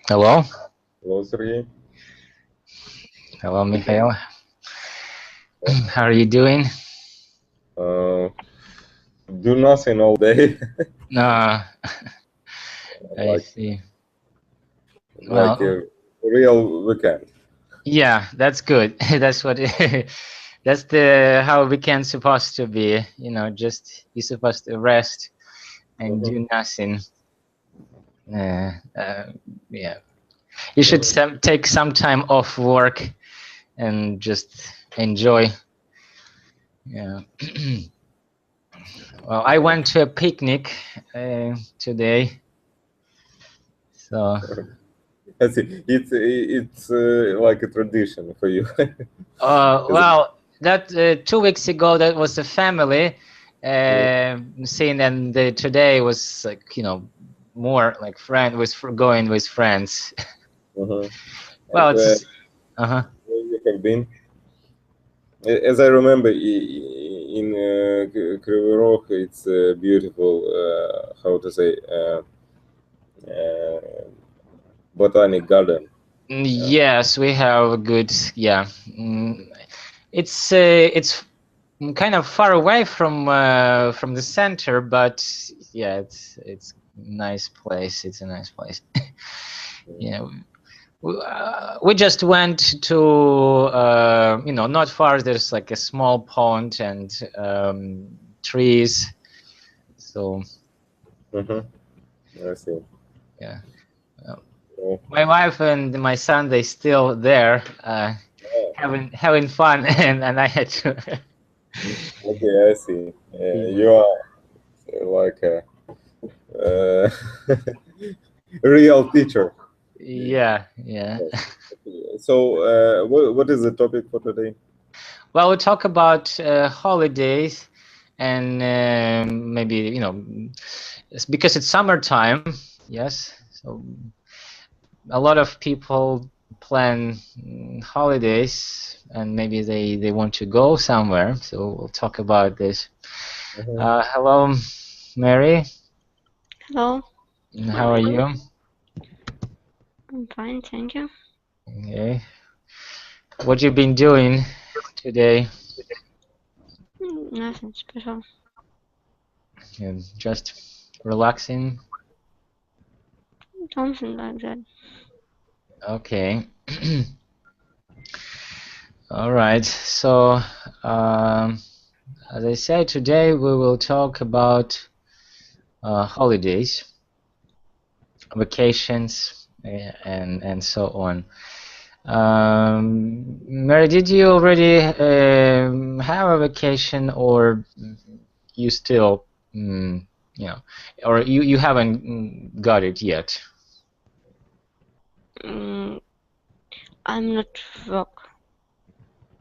Hello. Hello, Sergey. Hello, Mikhail. How are you doing? Do nothing all day. I like see. like Well, a real weekend. yeah, that's good. That's what that's the how weekend's supposed to be. You know, just you're supposed to rest and do nothing. Yeah, you should take some time off work and just enjoy. Yeah. Well, I went to a picnic today, so. I see. It's like a tradition for you. Well, that 2 weeks ago that was a family scene, and today was like more like going with friends. Uh-huh. Well, And it's where you have been? As I remember, in Kryvyi Rog, it's a beautiful, how to say, uh, botanic garden. Yes, we have a good, yeah. It's kind of far away from the center, but yeah, it's nice place. It's a nice place. Yeah, we just went to not far. There's like a small pond and trees. So I see. yeah, Oh, my wife and my son, they still there having fun, and I had to. okay, I see. Yeah. You are like a uh, real teacher. Yeah, yeah. So, what is the topic for today? Well, we talk about holidays and maybe it's because it's summertime. Yes, so a lot of people plan holidays and maybe they want to go somewhere. So we'll talk about this. Hello, Mary. Hello, How are you? I'm fine, thank you. Okay. What you been doing today? Nothing special. Just relaxing. Something like that. Okay. All right. So, as I said, today we will talk about holidays, vacations, and so on. Mary, did you already have a vacation, or you still, or you haven't got it yet? I'm not work.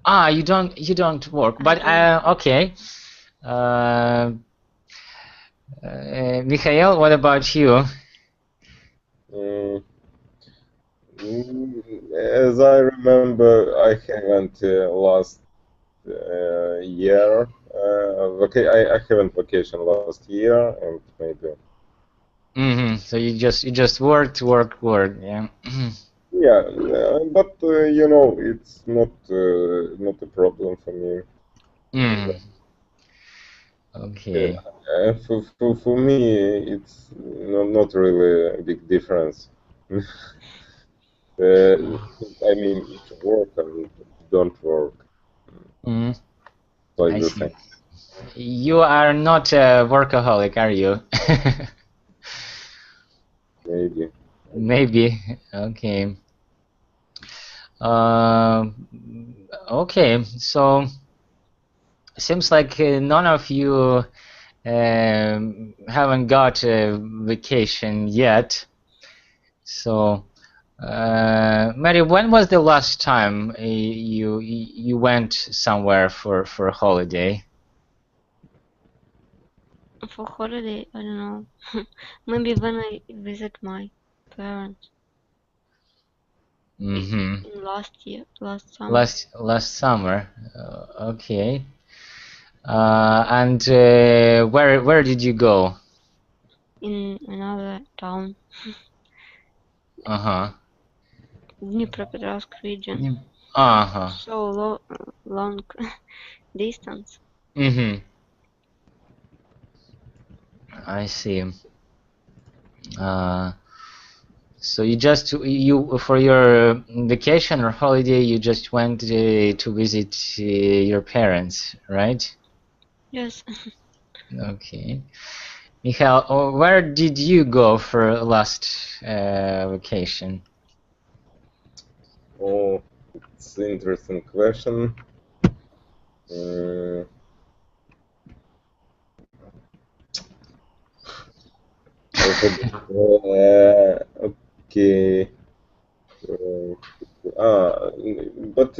Ah, you don't work, but okay. Mikhail, what about you? As I remember, I haven't last year. I haven't vacation last year, and maybe. So you just work, yeah. Yeah, but it's not a problem for me. Okay. For me, it's not really a big difference. I mean, if you work and don't work, like I the see. same. You are not a workaholic, are you? Maybe. Maybe. Okay. Okay. So seems like none of you haven't got a vacation yet. So, Mary, when was the last time you went somewhere for a holiday? For holiday, I don't know. Maybe when I visit my parents. In last summer. Last summer. Okay. And where did you go? In another town. Dnipropetrovsk region. So long distance. I see. So you for your vacation or holiday you just went to visit your parents, right? Yes. Okay. Mikhail, where did you go for last vacation? Oh, it's an interesting question. Okay. But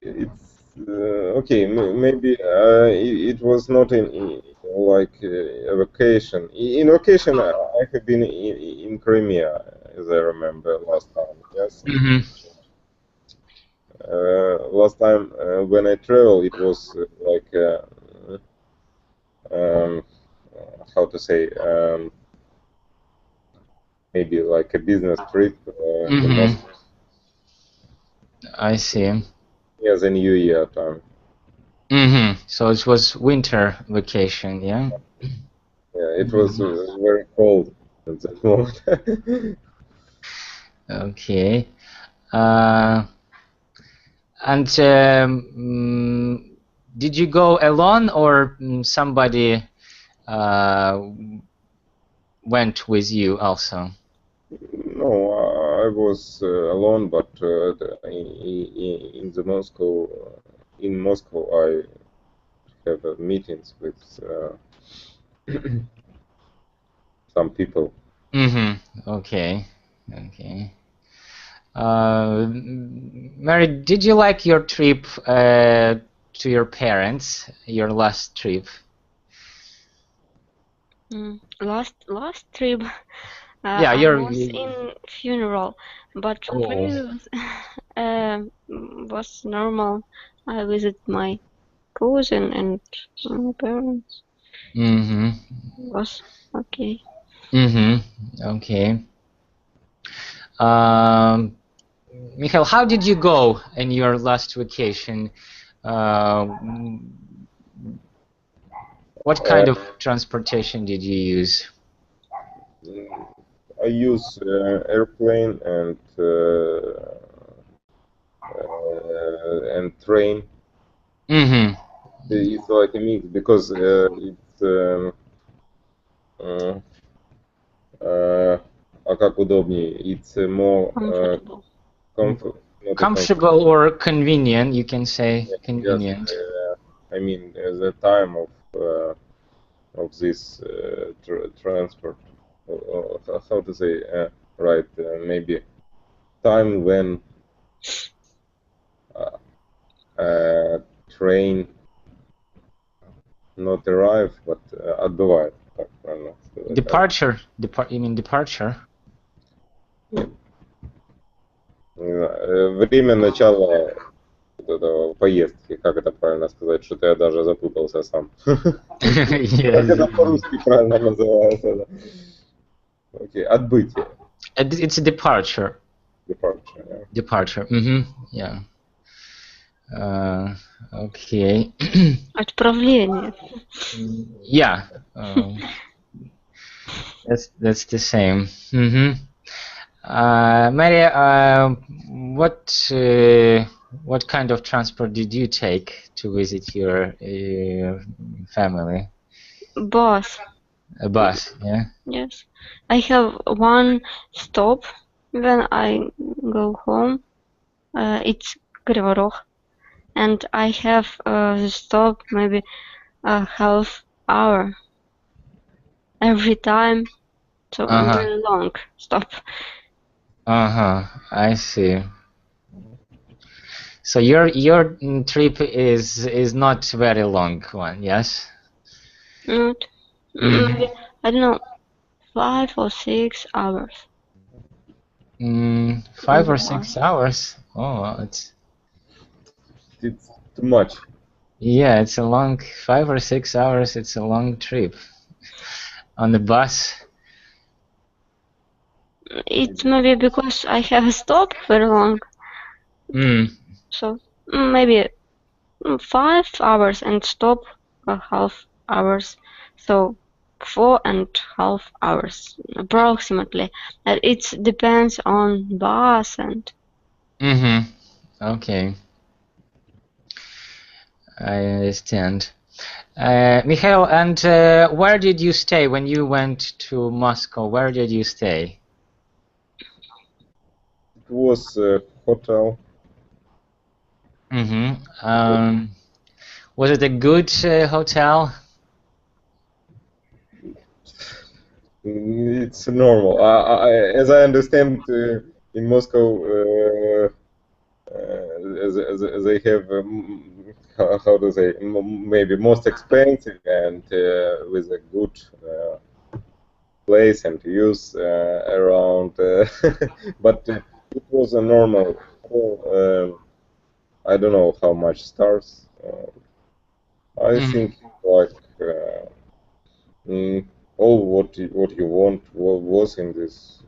it's okay. Maybe it was not in like a vacation. In vacation, I have been in Crimea, as I remember last time. Yes. Last time when I travel, it was like um, how to say, maybe like a business trip to Mm-hmm. Moscow. I see. Yeah, the New Year time. Mm-hmm. So it was winter vacation, yeah? Yeah, it was very cold at that moment. Okay. Uh, and did you go alone or somebody uh, went with you also? No, I was alone, but in Moscow, I have meetings with some people. Mm-hmm. Okay. Okay. Mary, did you like your trip to your parents, your last trip? Last trip, Yeah, I was in funeral, but oh. previous was normal. I visit my cousin and my parents. Mm-hmm. Was okay. Mm-hmm. Okay. Um, Mikhail, how did you go in your last vacation? Uh, what Uh, kind of transportation did you use? I use airplane and train. Mm-hmm. It's like a mix because it's uh, а как удобнее? It's more Comfortable. comfort, not a comfort. Comfortable or convenient, you can say Just convenient. I mean the time of this transport. How to say? Right? Maybe time when train not arrive, but отбывает. Так правильно сказать. Departure, you mean departure? Не знаю, время начала вот этого поездки, как это правильно сказать, что-то я даже запутался сам. Как это Yes. по-русски правильно называется? Да? Окей, отбытие. It's a departure. Departure, yeah. Departure. Mm-hmm. Yeah. Okay. Отправление. Yeah. That's the same. Mm-hmm. Mary, what kind of transport did you take to visit your family? Bus. A bus, yeah. Yes. I have one stop when I go home. It's Krivorog. And I have the stop maybe a half hour every time. So very long stop. I see. So your trip is not very long one, yes? Not maybe, I don't know, 5 or 6 hours. 5 or 6 hours. Oh, it's too much. Yeah, it's a long 5 or 6 hours. It's a long trip on the bus. It's maybe because I have a stop very long. So maybe 5 hours and stop a half hours. So 4.5 hours approximately. And it depends on bus and. Okay. I understand. Mikhail, and where did you stay when you went to Moscow? Where did you stay? It was a hotel. Was it a good hotel? It's normal. As I understand, in Moscow, they have how to say, maybe most expensive and with a good place and views around, but it was a normal. I don't know how much stars. I think like all what you want was in this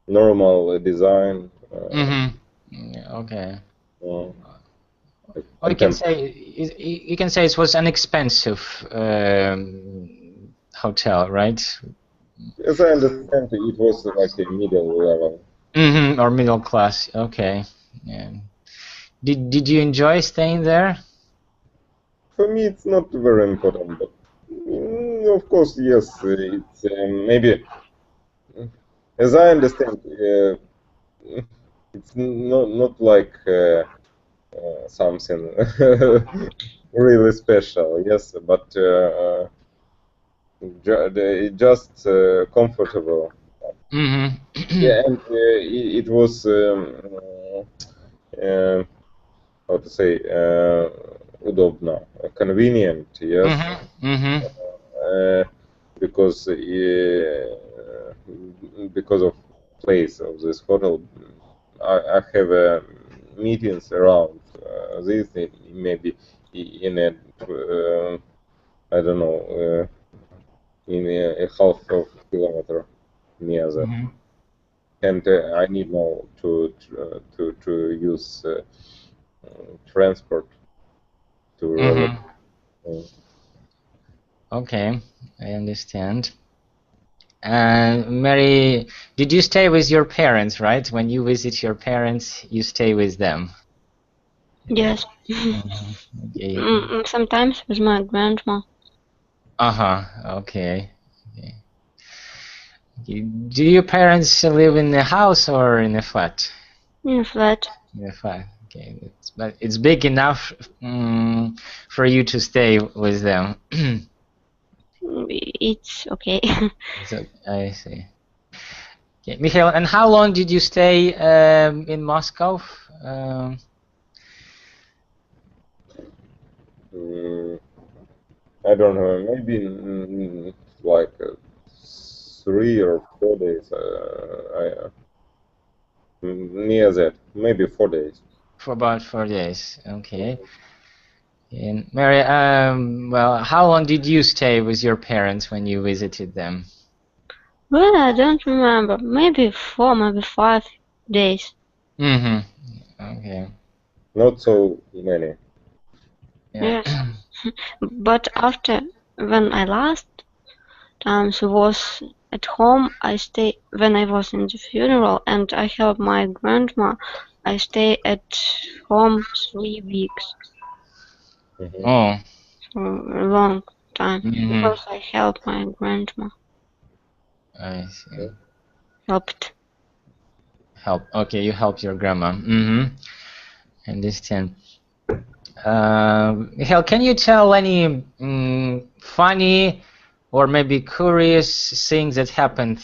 normal design. Yeah, okay. Like Or you can say it was an expensive hotel, right? as I understand, it was like a middle level. Or middle class. Okay. Yeah. Did you enjoy staying there? For me, it's not very important, but of course, yes, it's maybe, as I understand, it's not like something really special, yes, but just comfortable. Yeah, and it was how to say удобно, convenient, yes, because of place of this hotel, I have meetings around this maybe in a I don't know in a half of kilometer near that, and I need now to use transport to relocate. Okay, I understand. And Mary, did you stay with your parents, right? When you visit your parents, you stay with them. Yes. Okay. Sometimes with my grandma. Okay. Do your parents live in a house or in a flat? In a flat. In a flat. Okay. But it's big enough for you to stay with them. It's okay. So, I see. Okay. Mikhail, and how long did you stay in Moscow? I don't know, maybe like 3 or 4 days. Near that, maybe 4 days. For about 4 days. Okay. And Mary, well, how long did you stay with your parents when you visited them? Well, I don't remember. Maybe 4, maybe 5 days. Okay. Not so many. Yeah. Yes. But after, when I last times was at home, I stay when I was in the funeral and I help my grandma. I stay at home 3 weeks. Oh. So a long time because I help my grandma. I see. Helped. Help. Okay, you help your grandma. Understand. Michael, can you tell any funny or maybe curious things that happened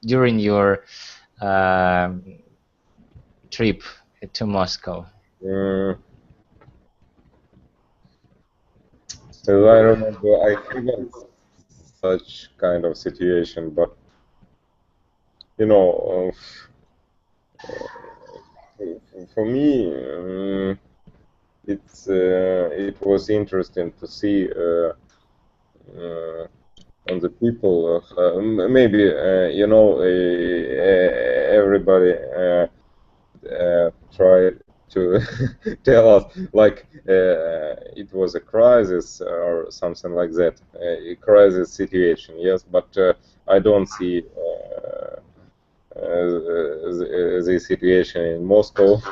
during your trip to Moscow? As I remember, I haven't such kind of situation, but you know, for me, it was interesting to see on the people. Maybe you know, everybody tried to tell us like it was a crisis or something like that, a crisis situation. Yes, but I don't see the situation in Moscow.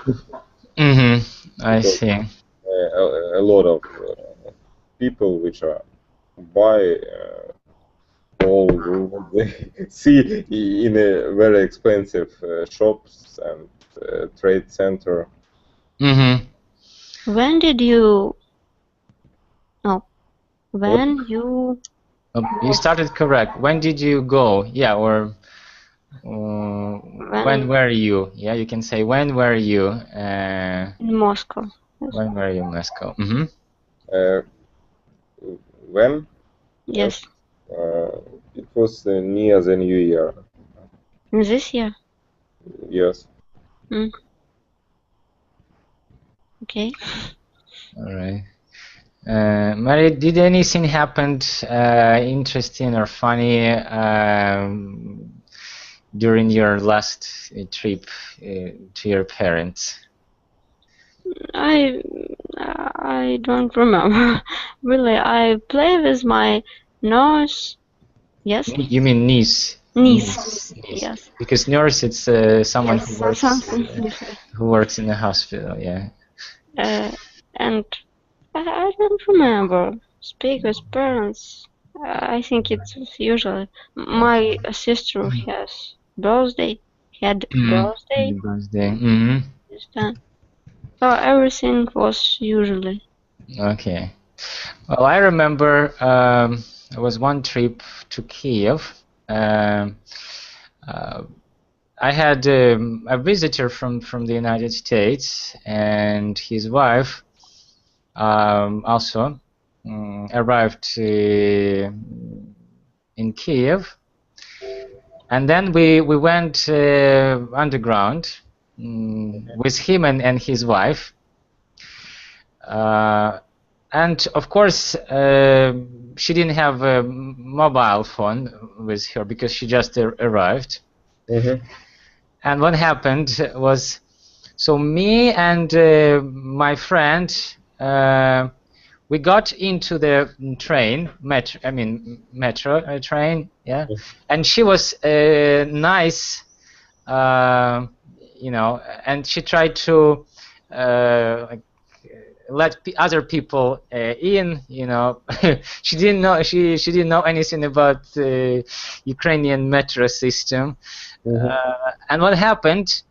I see. A lot of people which are buy all what they see in a very expensive shops and trade center. When did you? No. When you? You started correct. When did you go? Yeah, or when were you? Yeah, you can say when were you? In Moscow. Yes. When were you in Moscow? When? Yes. It was near the New Year. In this year? Yes. Okay. All right. Maria, did anything happen interesting or funny during your last trip to your parents? I don't remember. Really, I play with my nurse. Yes. You mean niece? Niece. Niece. Yes. Because nurse, it's someone Yes. who works Something different. who works in the hospital. Yeah. And I don't remember. Speak with parents. I think it's usually my sister has birthday. Had birthday Happy birthday. Mm-hmm. this time. So everything was usually. Okay. Well, I remember there was one trip to Kiev. Um, I had a visitor from the United States and his wife also arrived in Kiev, and then we went underground with him and his wife, and of course she didn't have a mobile phone with her because she just arrived. And what happened was, so me and my friend, we got into the train, metro train, yeah. And she was nice, you know, and she tried to like, let other people in, you know. She didn't know didn't know anything about the Ukrainian metro system. And what happened?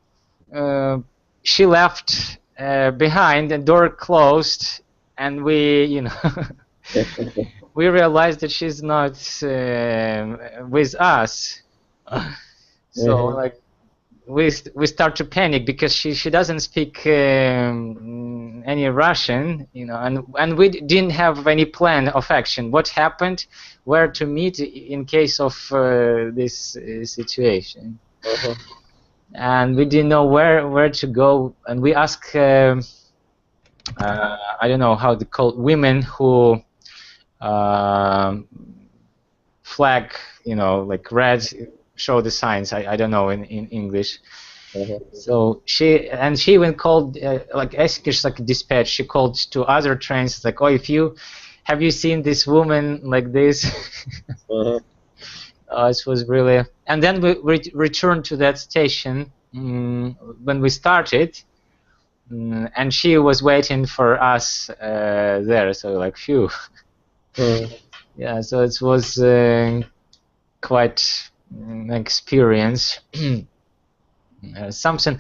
She left behind, the door closed, and we, you know, we realized that she's not with us. So like we start to panic because she doesn't speak any Russian, you know, and we didn't have any plan of action. What happened? Where to meet in case of this situation? And we didn't know where to go, and we asked I don't know how they call women who flag, you know, like red, show the signs. I don't know in English. So she even called like Eskish, like dispatch. She called to other trains like, oh, have you seen this woman like this? It was really, and then we returned to that station when we started, and she was waiting for us there. So like, phew. Yeah. So it was quite an experience. Something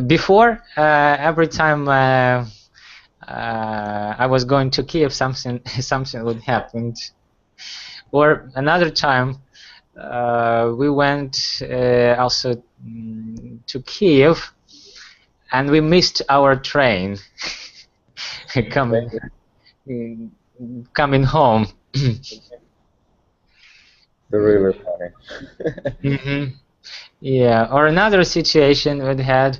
before every time I was going to Kiev, something would happen. Or another time. We went also to Kiev, and we missed our train coming home. Really funny. Yeah. Or another situation we had.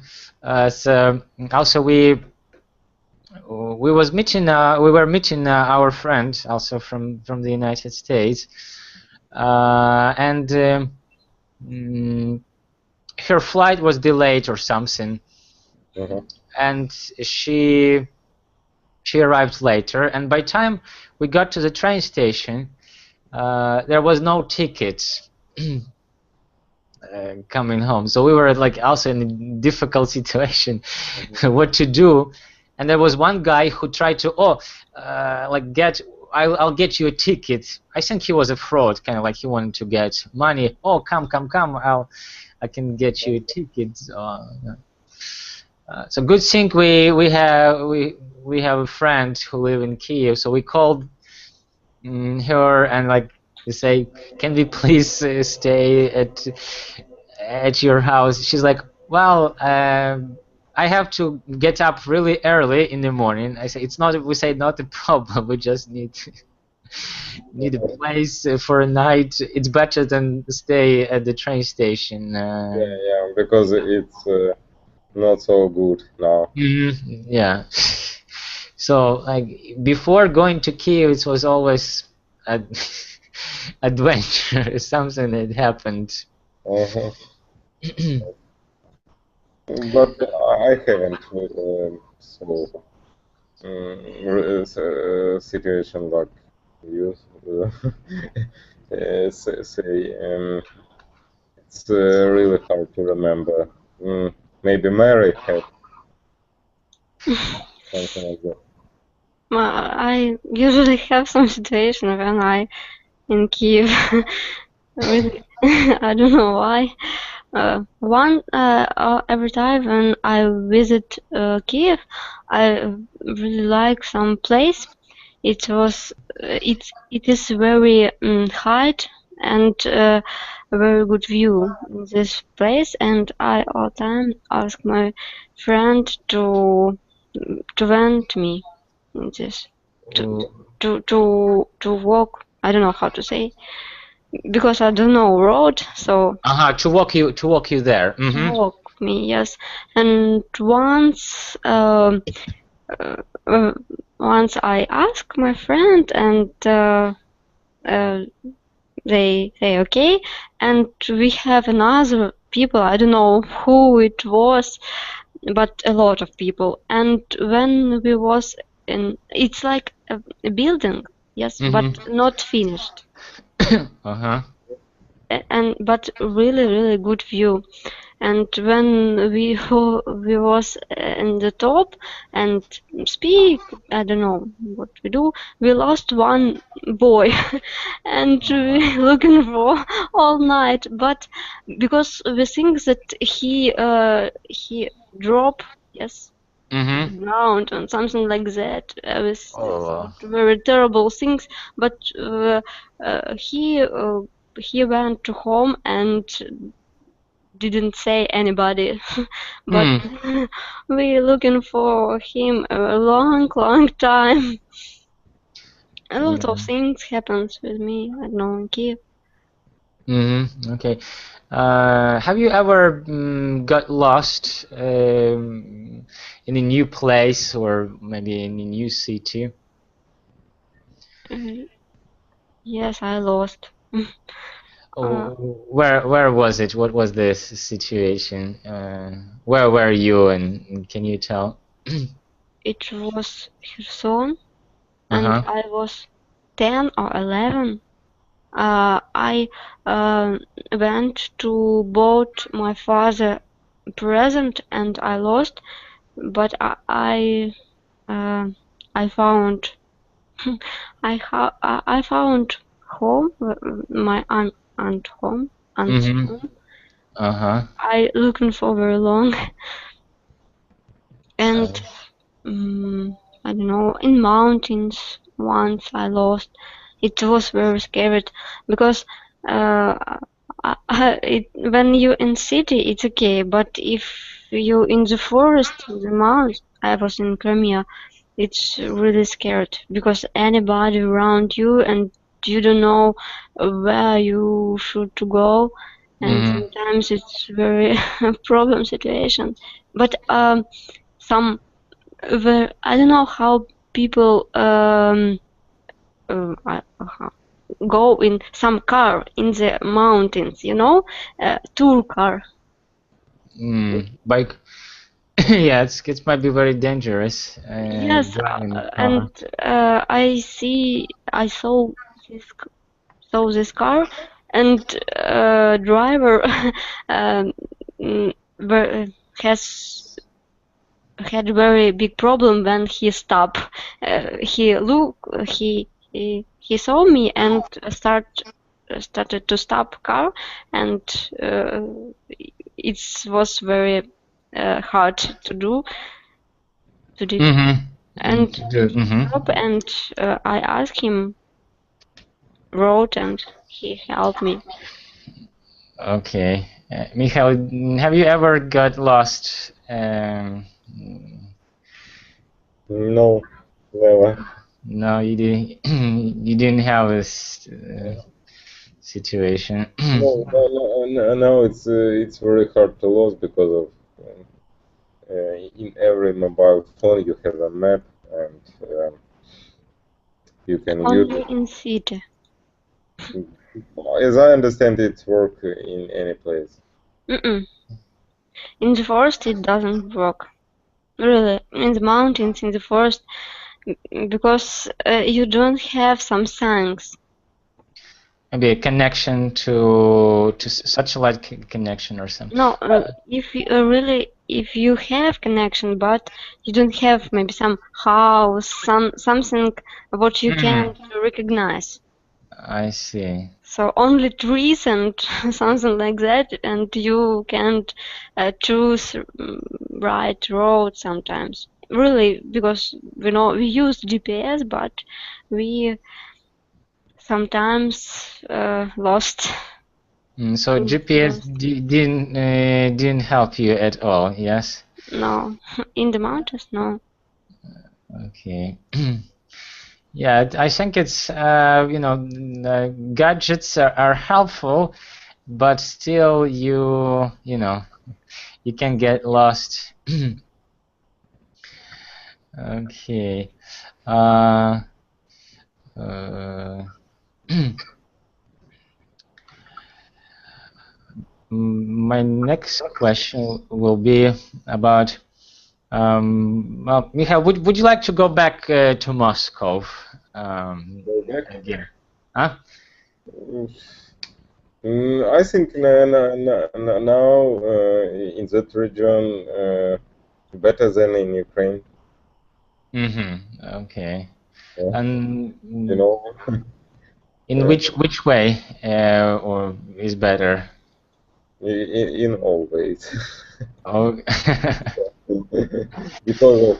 So also we were meeting our friend also from the United States. And her flight was delayed or something, and she arrived later. And by the time we got to the train station, there was no tickets coming home. So we were like also in a difficult situation, what to do. And there was one guy who tried to I'll get you a ticket. I think he was a fraud, kind of like he wanted to get money. Oh, come! I can get you a ticket. So good thing we have a friend who live in Kiev. So we called her and like we say, can we please stay at your house? She's like, well. I have to get up really early in the morning. I say we say not a problem. We just need a place for a night. It's better than stay at the train station. Yeah, because it's not so good now. Yeah. So like before going to Kiev, it was always a adventure, something that happened. Uh-huh. But I haven't so situation like you say. It's really hard to remember. Maybe Mary had something like that. I usually have some situation when I in Kiev. Really, I don't know why. Every time when I visit Kiev, I really like some place. It is very high and a very good view in this place, and I all time ask my friend to vent me in this to walk. I don't know how to say because I don't know road, so To walk you there. walk me, yes. And uh, once I asked my friend, and they say okay, and we have another people. I don't know who it was, but a lot of people. And when we was in, it's like a building, yes, but not finished. And but really good view. And when we was in the top and speak, I don't know what we do, we lost one boy and we looking for all night, but because we think that he drop, yes, ground and something like that, with very terrible things, but he went to home and didn't say anybody. But we looking for him a long time. A lot of things happens with me. I don't know, in Kiev. Okay. Have you ever got lost in a new place or maybe in a new city? Yes, I lost. Where was it? What was the situation? Where were you, and can you tell? It was Kherson, and I was 10 or 11. I went to bought my father present, and I lost, but I found I found home, my aunt home, aunt's home. I looking for very long, and I don't know, in mountains once I lost. It was very scary because when you in city it's okay, but if you in the forest, the mountains, I was in Crimea, it's really scared because anybody around you and you don't know where you should to go, and sometimes it's very problem situation. But some I don't know how people go in some car in the mountains, you know, tour car. Bike. Yeah, it might be very dangerous. Yes, Driving a car. and I saw this car, and driver has had very big problem when he stopped. He saw me and started to stop car, and it was very hard to do. And stop, and I asked him road, and he helped me. Okay, Mikhail, have you ever got lost? No, never. No, you didn't. You didn't have this situation. No, it's very hard to lose because of in every mobile phone you have a map, and you can use Only it. in city. As I understand, it works in any place. Mm-mm. In the forest it doesn't work. Really, in the mountains, in the forest, because you don't have some signs. Maybe a connection to satellite connection or something. No, if you if you have connection, but you don't have maybe some house, something what you can recognize. I see. So only trees and something like that, and you can't choose right road sometimes. Really, because we use GPS, but we sometimes lost. So GPS didn't help you at all, yes? No, in the mountains, no. Okay. Yeah, I think it's gadgets are helpful, but still you can get lost. Okay. My next question will be about well, Michael, would you like to go back to Moscow Go back? again? Huh? I think now in that region better than in Ukraine. Okay. Yeah. And In which way or is better? In all ways. Oh. Because of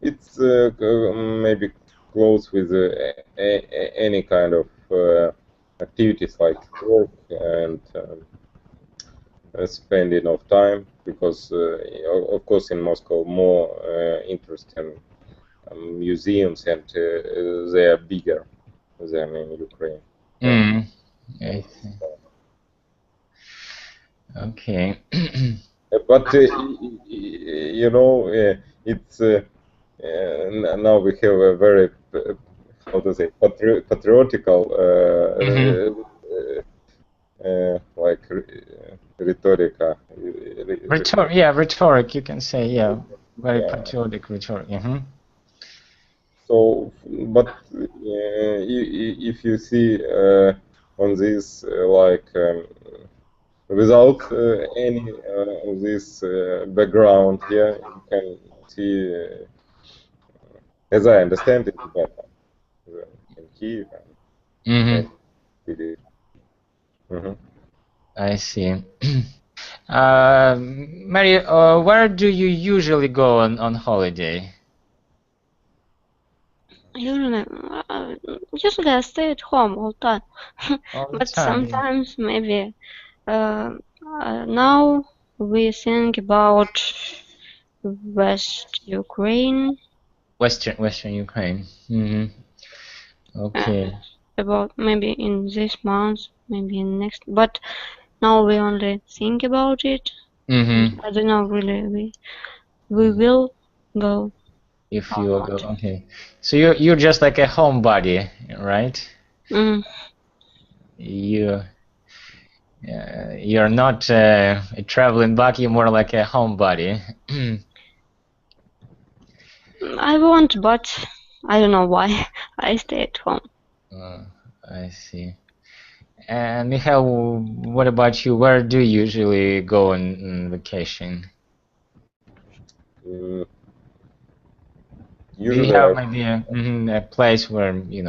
it's maybe close with any kind of activities like work and spending of time, because of course in Moscow more interesting museums, and they are bigger than in Ukraine. I see. Okay. But it's now we have a very how to say patriotical like rhetorica. Rhetoric, you can say, yeah, very patriotic rhetoric. So, but if you see on this like without any of this background here, you can see, as I understand it, better in Kiev and I see. Mary, where do you usually go on holiday? Usually I stay at home all time, but sometimes maybe now we think about West Ukraine. Western Ukraine. Okay. About maybe in this month, maybe in next, but now we only think about it. I don't know really. We will go. If you will go, okay. So you're just like a homebody, right? You're not a traveling bug. You're more like a homebody. I want, but I don't know why. I stay at home. I see. And Michael, what about you? Where do you usually go on vacation? Do you have maybe a place where you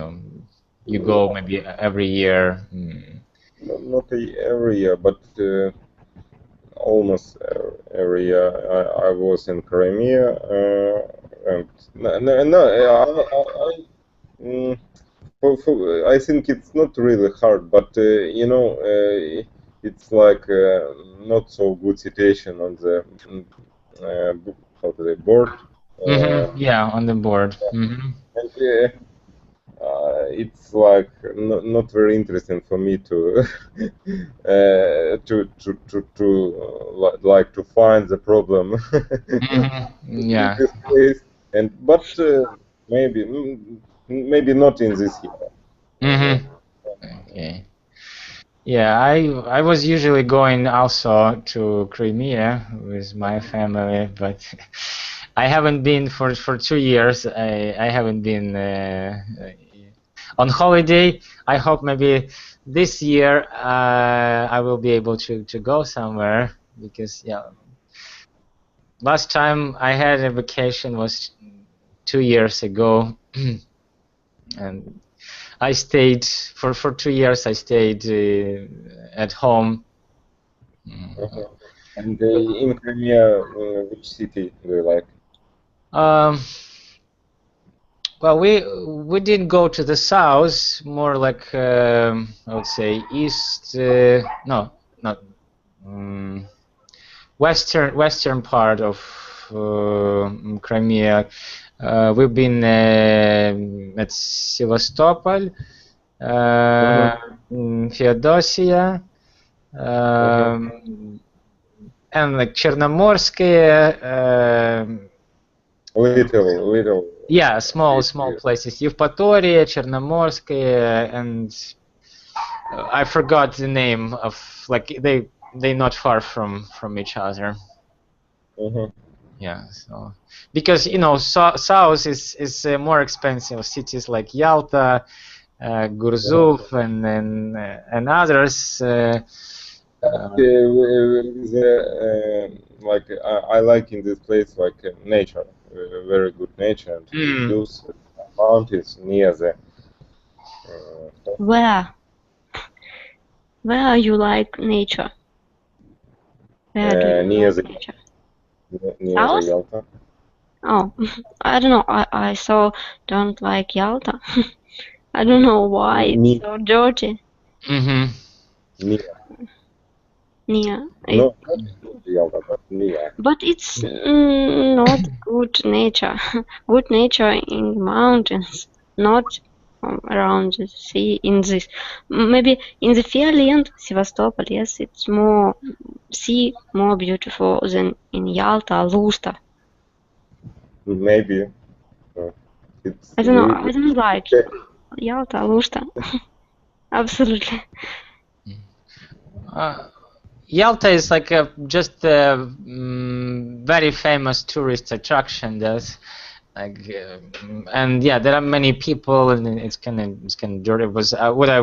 go maybe every year? Not every year, but almost every year. I was in Crimea, and I think it's not really hard, but it's like not so good situation on the board. Yeah, on the board. And it's like not very interesting for me to like to find the problem in Yeah. this place. And but maybe not in this year. Okay. Yeah, I was usually going also to Crimea with my family, but I haven't been for 2 years. I haven't been on holiday. I hope maybe this year I will be able to go somewhere, because yeah, last time I had a vacation was 2 years ago, and I stayed for 2 years. I stayed at home. Okay. And in Crimea, which city do you like? Well, we didn't go to the south, more like I would say east. No, not western part of Crimea. We've been at Sevastopol, Feodosia, and like Chernomorskaya. Little. Yeah, small places. Yevpatoria, Chernomorskaya, and I forgot the name of, like, they're not far from each other. Yeah, so because south is more expensive. Cities like Yalta, Gurzuf, and others. Like I like in this place like nature, very good nature, and views, mountains near the. Where you like nature? Where do you Near like the nature? Near the Yalta. Oh, I don't know. I don't like Yalta. I don't know why. It's so dirty. Near. No, not Yalta, but near. But it's not good nature. Good nature in the mountains, not around the sea. In this, maybe in the fair land, Sevastopol. Yes, it's more sea, more beautiful than in Yalta, Lusta. Maybe. I don't know. I don't like Yalta, Lusta. Absolutely. Yalta is like just a very famous tourist attraction. There's like, and yeah, there are many people, and it's kind of dirty. It was what I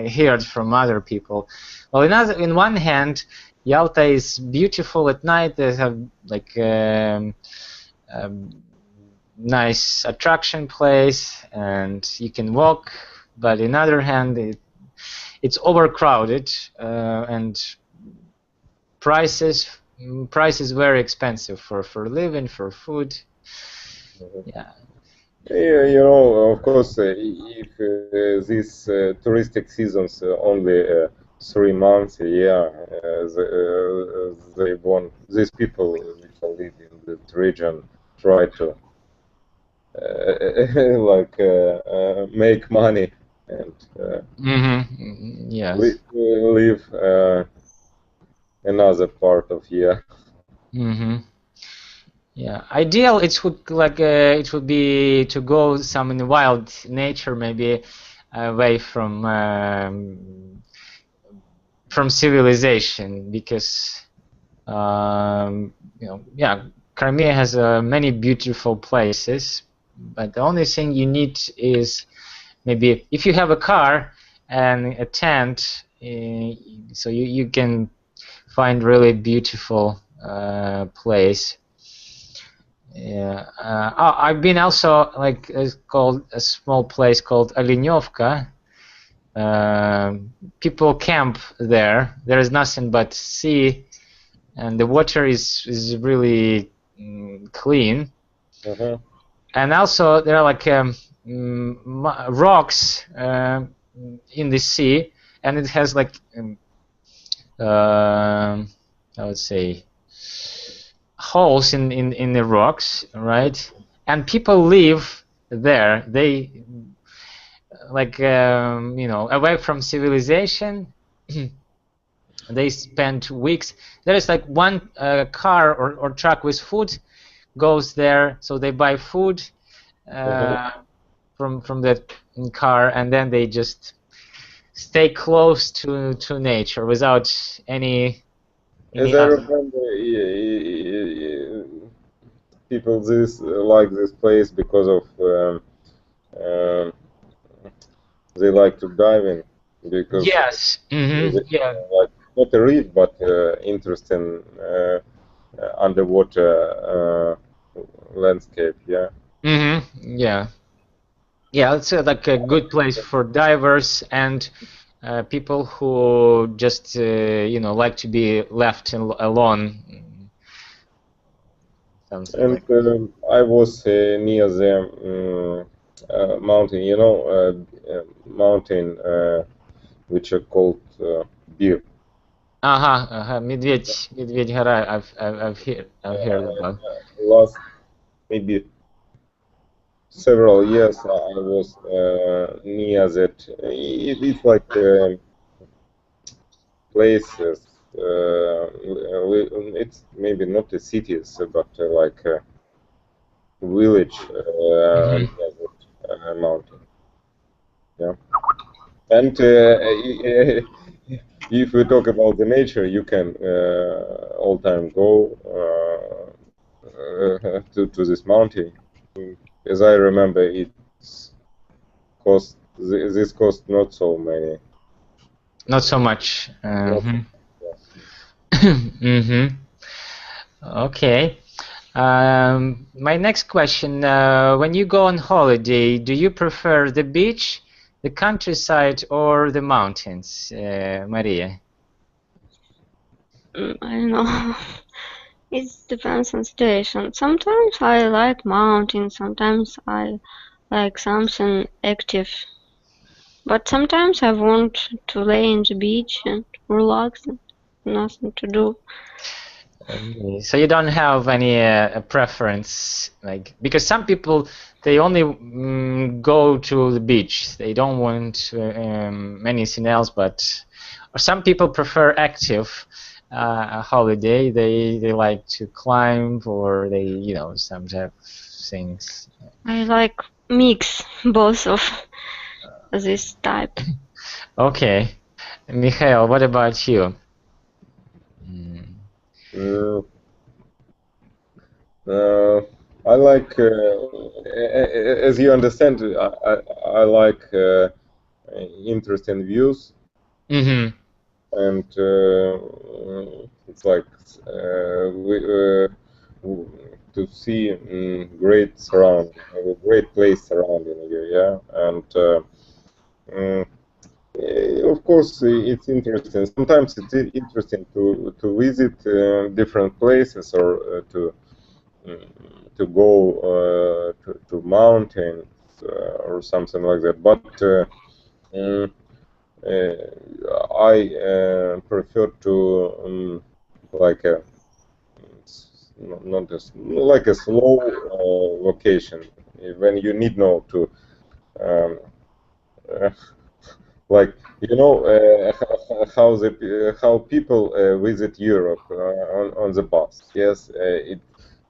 heard from other people. Well, in one hand, Yalta is beautiful at night. They have like nice attraction place, and you can walk. But on the other hand, it's overcrowded, and prices very expensive for living, for food. Yeah. Of course, if these touristic seasons only 3 months a year, these people which live in that region try to like make money and Yes. live another part of year. Yeah, ideal it would be to go some in wild nature, maybe away from civilization, because yeah, Crimea has many beautiful places, but the only thing you need is maybe if you have a car and a tent, so you can find really beautiful place. Yeah, I've been also like called a small place called Alinyovka. People camp there. There is nothing but sea, and the water is really clean. And also there are like rocks in the sea, and it has like I would say holes in the rocks, right? And people live there. They like you know, away from civilization. They spend weeks. There is like one car or truck with food goes there, so they buy food from that car, and then they just stay close to nature without any As I other. remember, people like this place because of um, they like to dive in because Yes. they, Yeah. like not a reef but interesting underwater landscape. Yeah. Yeah. Yeah, it's like a good place for divers and people who just you know, like to be left alone. Something And like that. I was near the mountain, you know, mountain which are called Bir. Медведь гора. I've heard about. Last maybe several years I was near that. It's like places. It's maybe not the cities, but like a village near that mountain. Yeah. And if we talk about the nature, you can all time go to this mountain. As I remember, this cost not so many. Not so much. Not, Okay. My next question, when you go on holiday, do you prefer the beach, the countryside, or the mountains, Maria? I don't know. It depends on situation. Sometimes I like mountains, sometimes I like something active. But sometimes I want to lay in the beach and relax and nothing to do. So you don't have any preference, like, because some people, they only go to the beach. They don't want anything else. But or some people prefer active holiday. They like to climb, or they, you know, some type of things. I like mix both of this type. Okay, Mikhail, what about you? I like, as you understand, I like interesting views, and it's like to see great surrounding, a great place surrounding you, yeah, and of course it's interesting. Sometimes it's interesting to visit different places or to go to mountains or something like that. But I prefer to like a not a, like a slow vacation when you need no to like, you know, how people visit Europe on the bus. Yes,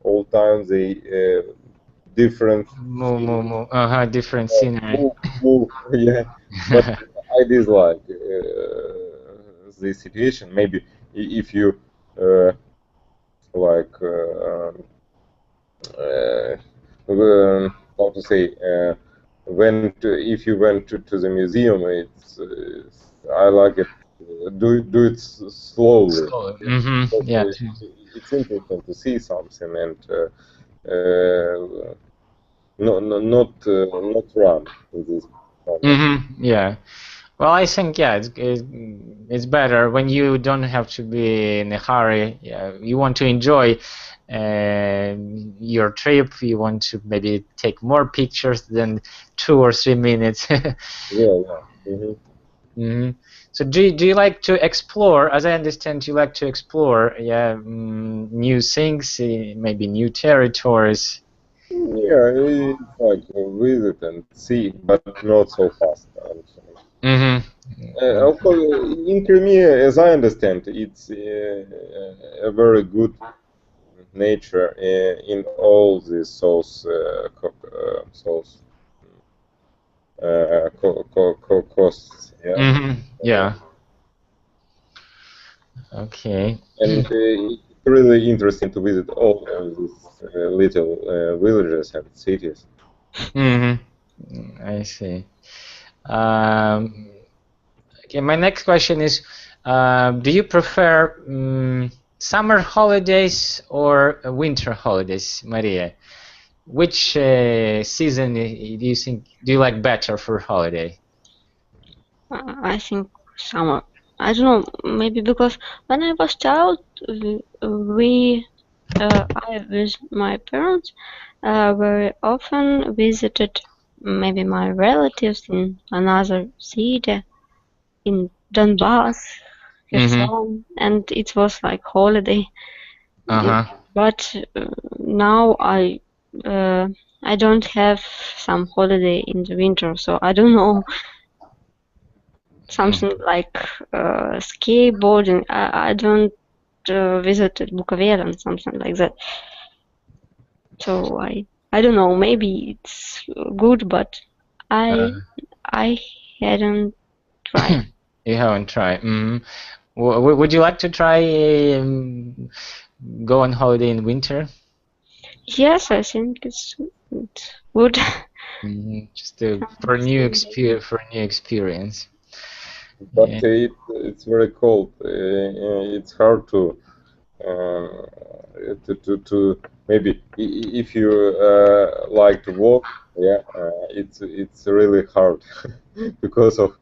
all time they different different scenery. yeah. But I dislike this situation. Maybe if you like how to say if you went to the museum, it's I like it. Do it slowly. Yeah. It's interesting to see something and not run in this moment. Yeah. Well, I think, yeah, it's better when you don't have to be in a hurry. Yeah, you want to enjoy your trip. You want to maybe take more pictures than 2 or 3 minutes. Yeah. So do you like to explore? As I understand, you like to explore, yeah, new things, maybe new territories. Yeah, it's like visit and see, but not so fast. Of course, in Crimea, as I understand, it's a very good nature in all these souls, coasts. Yeah. Yeah. Okay. And it's really interesting to visit all of these little villages and cities. I see. Okay, my next question is, do you prefer summer holidays or winter holidays, Maria? Which season do you like better for holiday? I think summer. I don't know, maybe because when I was child, I with my parents very often visited maybe my relatives in another city, in Donbass, Kherson, and it was like holiday. But now I don't have some holiday in the winter, so I don't know. Something like skateboarding. I don't visit Bukovel and something like that. So I don't know. Maybe it's good, but I hadn't tried. You haven't tried. Would you like to try go on holiday in winter? Yes, I think it's good. Just for a new experience. But it's very cold. It's hard to maybe if you like to walk, yeah, it's really hard because of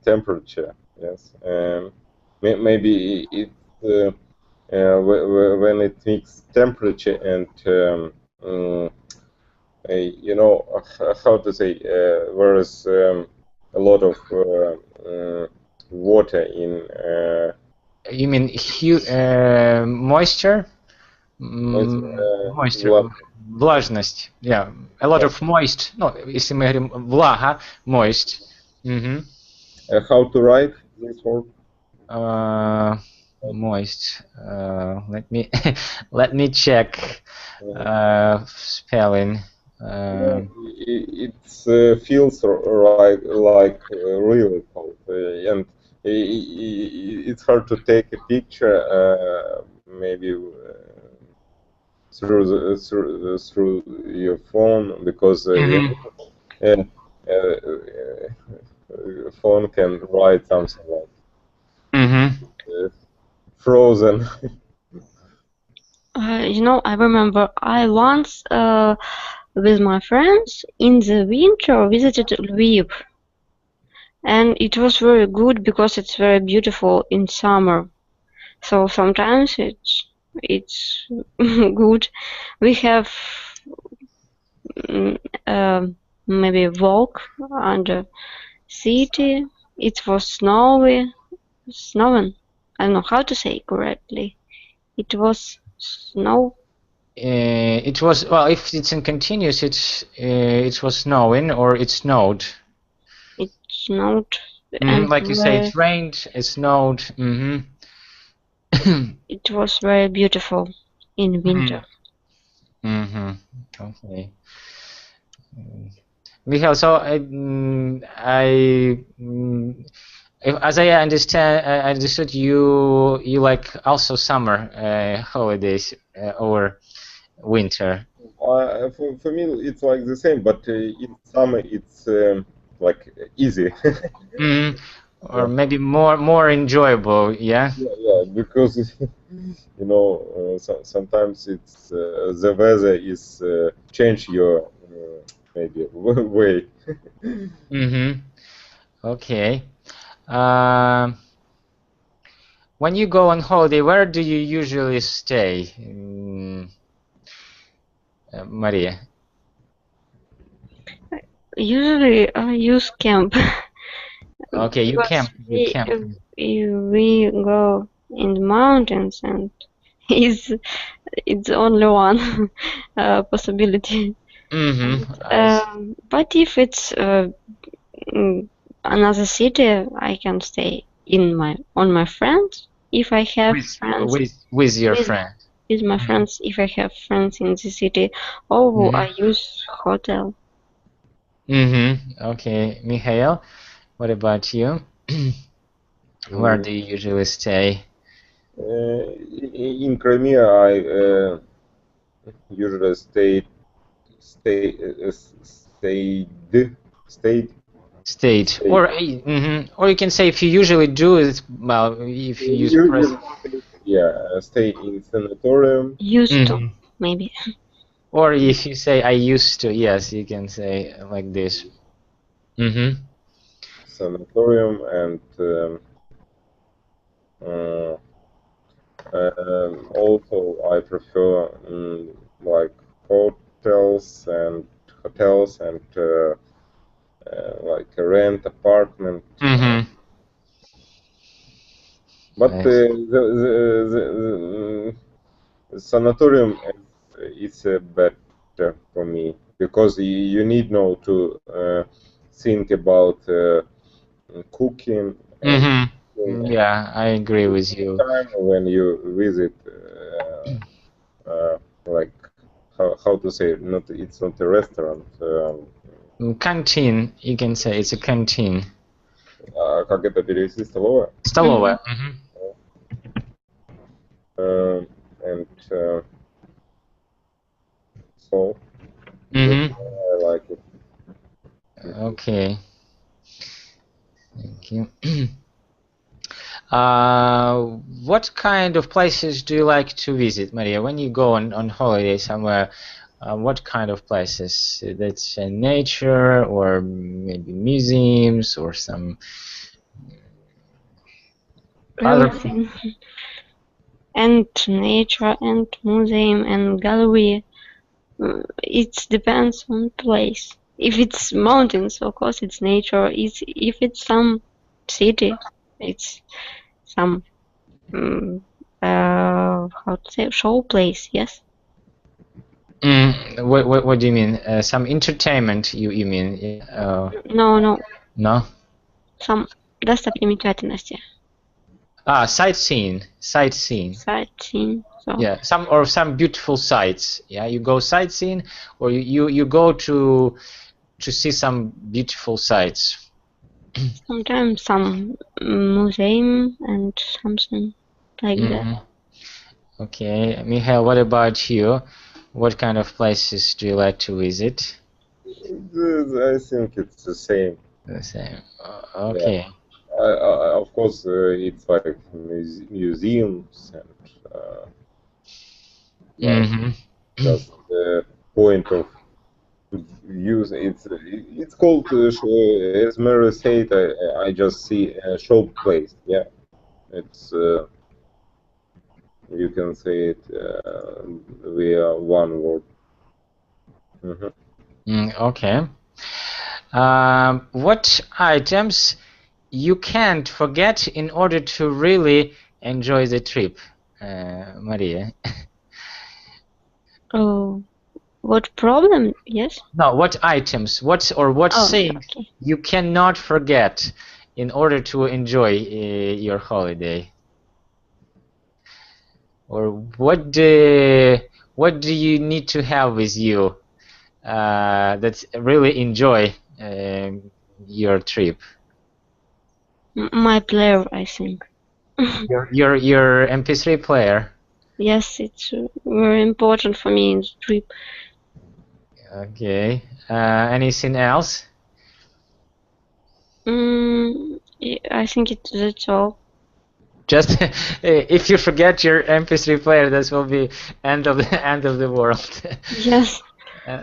temperature. Yes, maybe it when it mixes temperature and you know how to say whereas a lot of water in You mean moisture? Moisture, влажность. Yeah, a lot of moist. No, если мы говорим влага, moist. How to write this word? Moist. Let me check spelling. It feels like really cold, and it's hard to take a picture. Maybe through your phone because phone can write something like frozen. You know, I remember I once with my friends in the winter visited Lviv, and it was very good because it's very beautiful in summer. So sometimes it's good. We have maybe walk under city. It was snowing. I don't know how to say correctly. It was snow. It was, well, if it's in continuous, it was snowing or it snowed. It snowed. Like you say, it rained, it snowed. It was very beautiful in winter. Okay. Michal, so as I understood, you like also summer holidays or winter. For me, it's like the same, but in summer it's like easy. Or maybe more enjoyable, yeah. Yeah, because you know sometimes it's the weather is change your maybe way. Okay. When you go on holiday, where do you usually stay, Maria? Usually I use camp. Okay, you camp. We go in the mountains and is it's only one possibility. But if it's another city, I can stay on my friends if I have friends. With your friend. With my friends, if I have friends in the city, or I use hotel. Okay, Mikhail, what about you? Where do you usually stay? In Crimea, I usually stayed, or you can say if you usually do it, well, if you use present. Yeah, stay in sanatorium. Used to, maybe. Or if you say I used to, yes, you can say like this. Sanatorium, and also I prefer like hotels and like a rent apartment. But the sanatorium is better for me because you need now to think about cooking. Yeah, I agree with you. Time when you visit, like how to say, it's not a restaurant. Canteen, you can say it's a canteen. Как это перевести? Столовая? Столовая. And so I like it. Okay. Thank you. What kind of places do you like to visit, Maria? When you go on holiday somewhere, what kind of places? That's nature, or maybe museums, or some everything. And nature, and museum, and gallery. It depends on place. If it's mountains, of course it's nature. If it's some city, it's some how to say, show place. Yes. What do you mean? Some entertainment? You mean? No. No. Some достопримечательности. Sightseeing. Sightseeing. So. Yeah, some beautiful sights. Yeah, you go sightseeing, or you go to see some beautiful sights. Sometimes some museum and something like that. Okay, Mikhail, what about you? What kind of places do you like to visit? I think it's the same. The same. Okay. Yeah. Of course, it's like museums and just the point of view. It's called, as Mary said, I just see a show place. Yeah, it's you can say it via one word. Okay. What items you can't forget in order to really enjoy the trip, Maria? Oh, what problem? Yes. No, what items? What thing you cannot forget in order to enjoy your holiday? Or what do you need to have with you that really enjoy your trip? My player, I think. Your MP3 player. Yes, it's very important for me in the trip. Okay. Anything else? I think that's all. Just if you forget your MP3 player, this will be end of the world. Yes.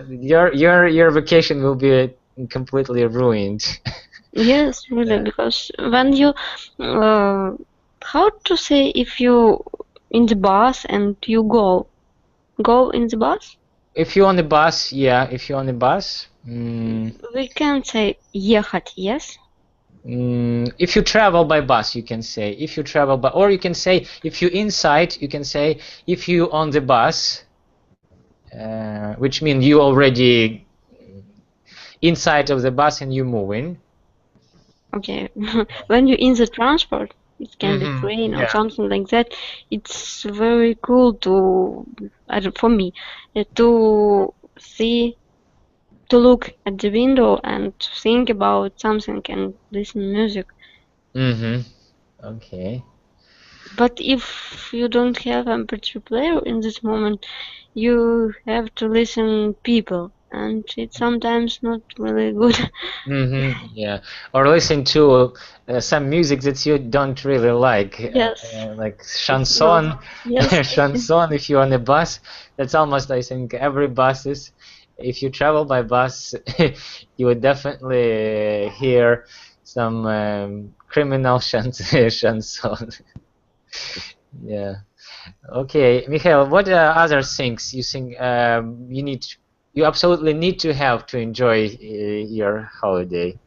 Your vacation will be completely ruined. Yes, really, because when you how to say, if you in the bus and you go in the bus? If you're on the bus, yeah. If you're on the bus, we can say ехать, yes. If you travel by bus, you can say if you travel by, or you can say if you inside, you can say if you on the bus, which means you already inside of the bus and you moving. Okay, when you're in the transport, it can be train or Yeah. something like that. It's very cool to, for me, to see, to look at the window and think about something and listen music. Okay. But if you don't have MP3 player in this moment, you have to listen people, and it's sometimes not really good. Yeah, or listen to some music that you don't really like, Yes. like chanson. Yes. Chanson. If you're on a bus, that's almost, I think, every bus is. If you travel by bus, you would definitely hear some criminal chanson. Yeah. Okay, Mikhail, what other things you think you absolutely need to have to enjoy your holiday?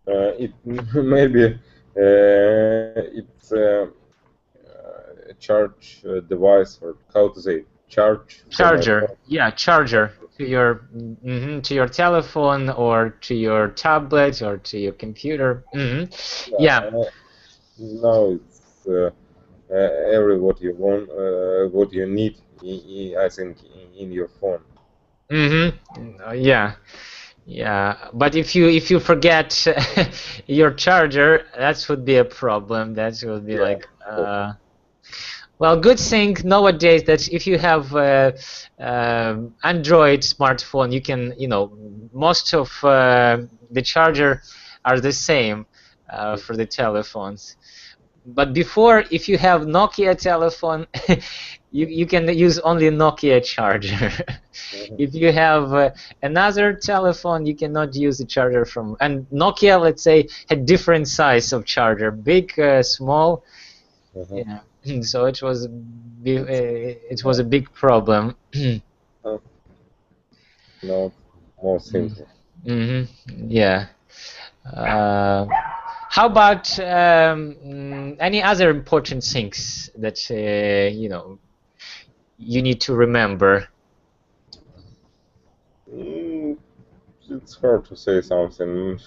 It maybe it's a charge device, or how to say, charge for my Charger. phone. Yeah, charger to your telephone or to your tablet or to your computer. Yeah. Now it's every what you want, what you need. I think in your phone. Yeah. Yeah, but if you forget your charger, that would be a problem. That would be like well, good thing nowadays that if you have Android smartphone, you can, most of the charger are the same for the telephones. But before, if you have Nokia telephone, you can use only Nokia charger. If you have another telephone, you cannot use the charger from. And Nokia, let's say, had different size of charger, big, small. Yeah. So it was a big problem. No, more simple. Yeah. How about any other important things that you need to remember? It's hard to say something.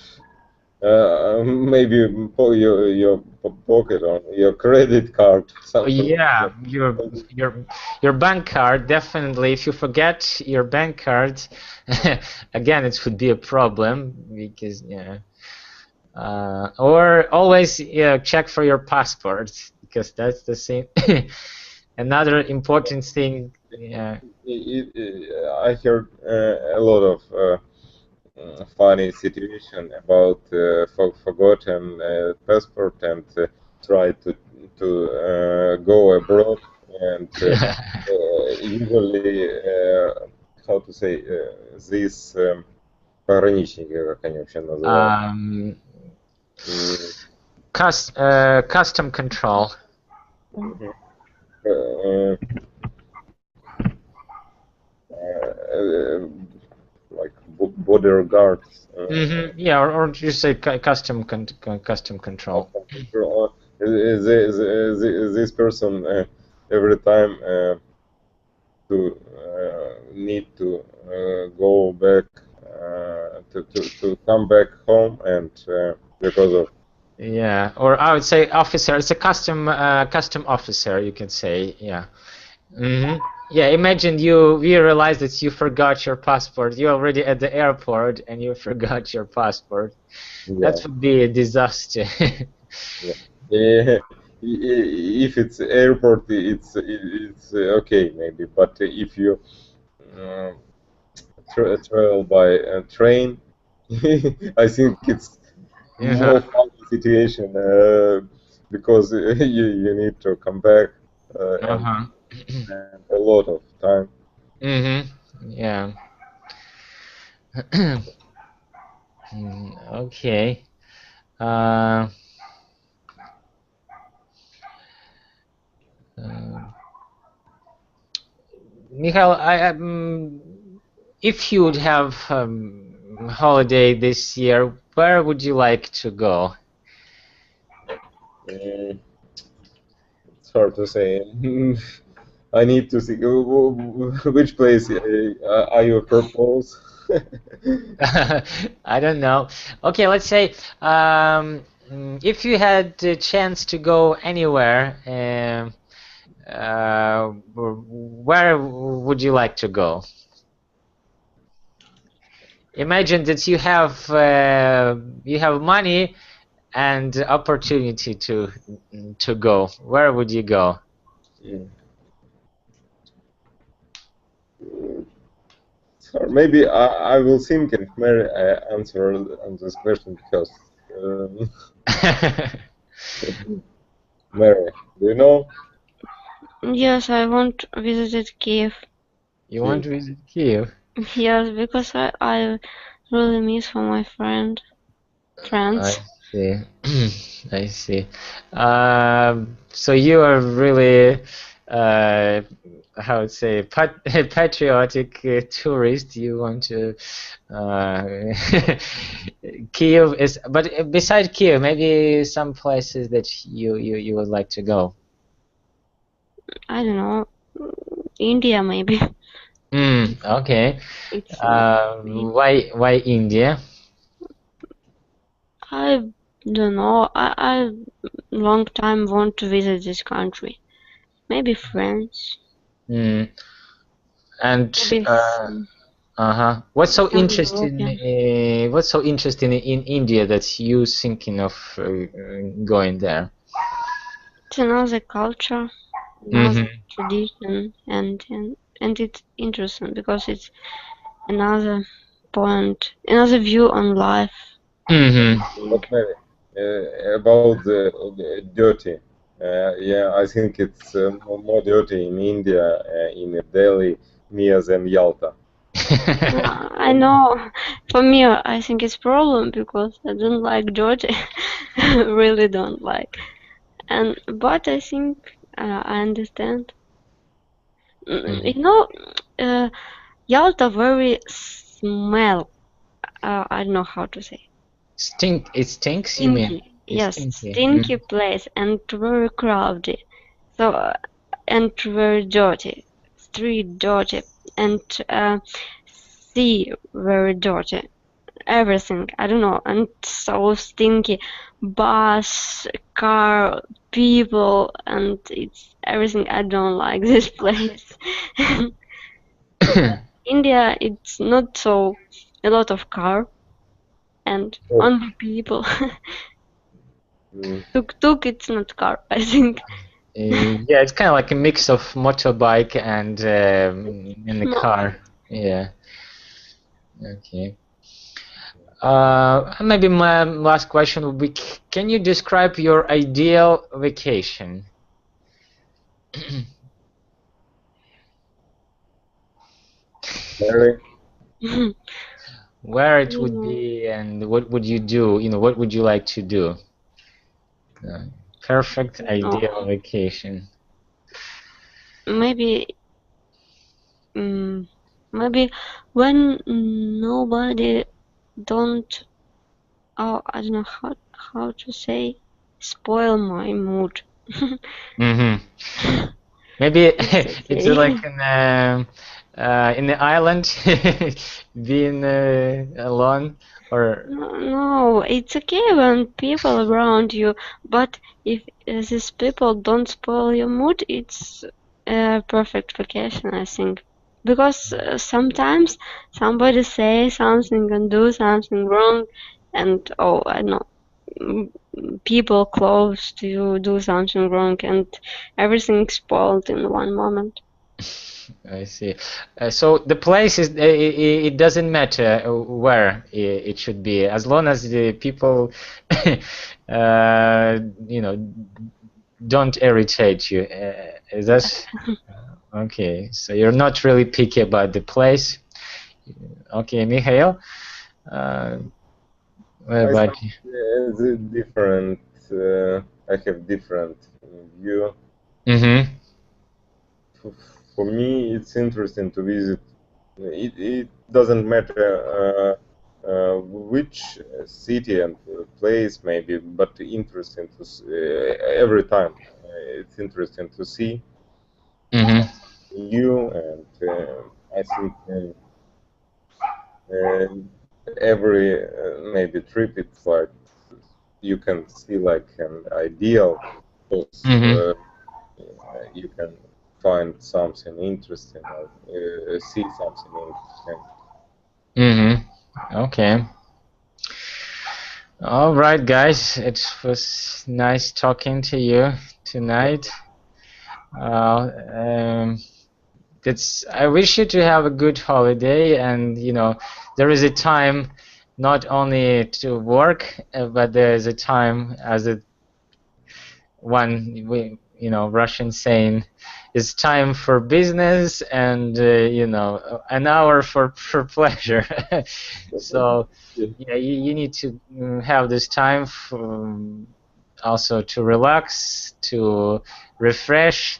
Maybe your pocket or your credit card. Something. Yeah, your bank card, definitely. If you forget your bank card, again, it would be a problem because or always check for your passport because that's the same. Another important thing. Yeah. I heard a lot of funny situation about forgotten passport and try to go abroad, and usually how to say these пограничники, как они вообще называют? Custom control. Like border guards. Yeah, or just say custom control. This person every time to need to go back to come back home, and because of or I would say officer. It's a custom officer, you can say. Yeah. Yeah, imagine you realize that you forgot your passport. You're already at the airport and you forgot your passport. That would be a disaster. If it's airport, it's okay maybe, but if you travel by train, I think it's more funny situation because you need to come back and a lot of time. Yeah. Okay. Mikhail, if you would have holiday this year, where would you like to go? It's hard to say. I need to see which place are your purpose. I don't know. Okay, let's say if you had the chance to go anywhere, where would you like to go? Imagine that you have money and opportunity to go. Where would you go? Or maybe I will think and Mary answer on this question because Mary, do you know? Yes, I want to visit Kiev. You want to visit Kiev? Yes, because I really miss for my friends. I see. I see. So you are really, how to say, patriotic tourist. You want to. Kiev is, but beside Kiev, maybe some places that you would like to go. I don't know, India maybe. Okay. It's Why India? I don't know. I long time want to visit this country. Maybe France. And Maybe what's so some interesting? European. What's so interesting in India that you thinking of going there? It's another culture, another tradition, and it's interesting because it's another point, another view on life. But maybe about the dirty. Yeah, I think it's more dirty in India, in Delhi, near than Yalta. I know. For me, I think it's problem because I don't like Georgia. Really don't like. But I think I understand. You know, Yalta very smell. I don't know how to say. It stinks, you mean? Stinky. It's Yes, stinky. stinky place and very crowded. So and very dirty. Street dirty and sea very dirty. Everything, I don't know, and so stinky. Bus, car, people, and it's everything. I don't like this place. India, it's not so a lot of car and only people. Tuk-tuk, it's not car, I think. Yeah, it's kind of like a mix of motorbike and in the car. Yeah. Okay. Maybe my last question would be: can you describe your ideal vacation? Where it would be, and what would you do? What would you like to do? Perfect ideal vacation. Maybe when nobody don't, I don't know how to say, spoil my mood. Maybe it's like in the island, being alone, or no, it's okay when people around you, but if these people don't spoil your mood, it's a perfect vacation, I think. Because sometimes somebody say something and do something wrong, and I know, people close to you do something wrong, and everything spoiled in one moment. I see. So the place is it doesn't matter where it should be, as long as the people don't irritate you. Is that okay? So you're not really picky about the place. Okay, Mikhail. What about you? Different. I have different view. For me, it's interesting to visit. It doesn't matter which city and place maybe, but interesting to every time. It's interesting to see you, and I think every maybe trip it's like you can see like an ideal, because you can find something interesting or see something interesting. Okay. All right, guys. It was nice talking to you tonight. I wish you to have a good holiday, and there is a time not only to work, but there is a time as a Russian saying, it's time for business and an hour for pleasure. So yeah, you need to have this time also to relax, to refresh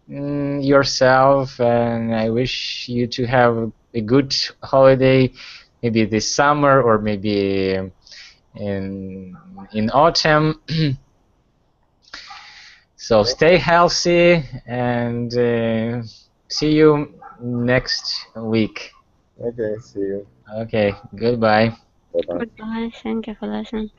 yourself, and I wish you to have a good holiday, maybe this summer or maybe in autumn. So stay healthy, and see you next week. Okay, see you. Okay, goodbye. Bye-bye. Goodbye. Thank you for listening.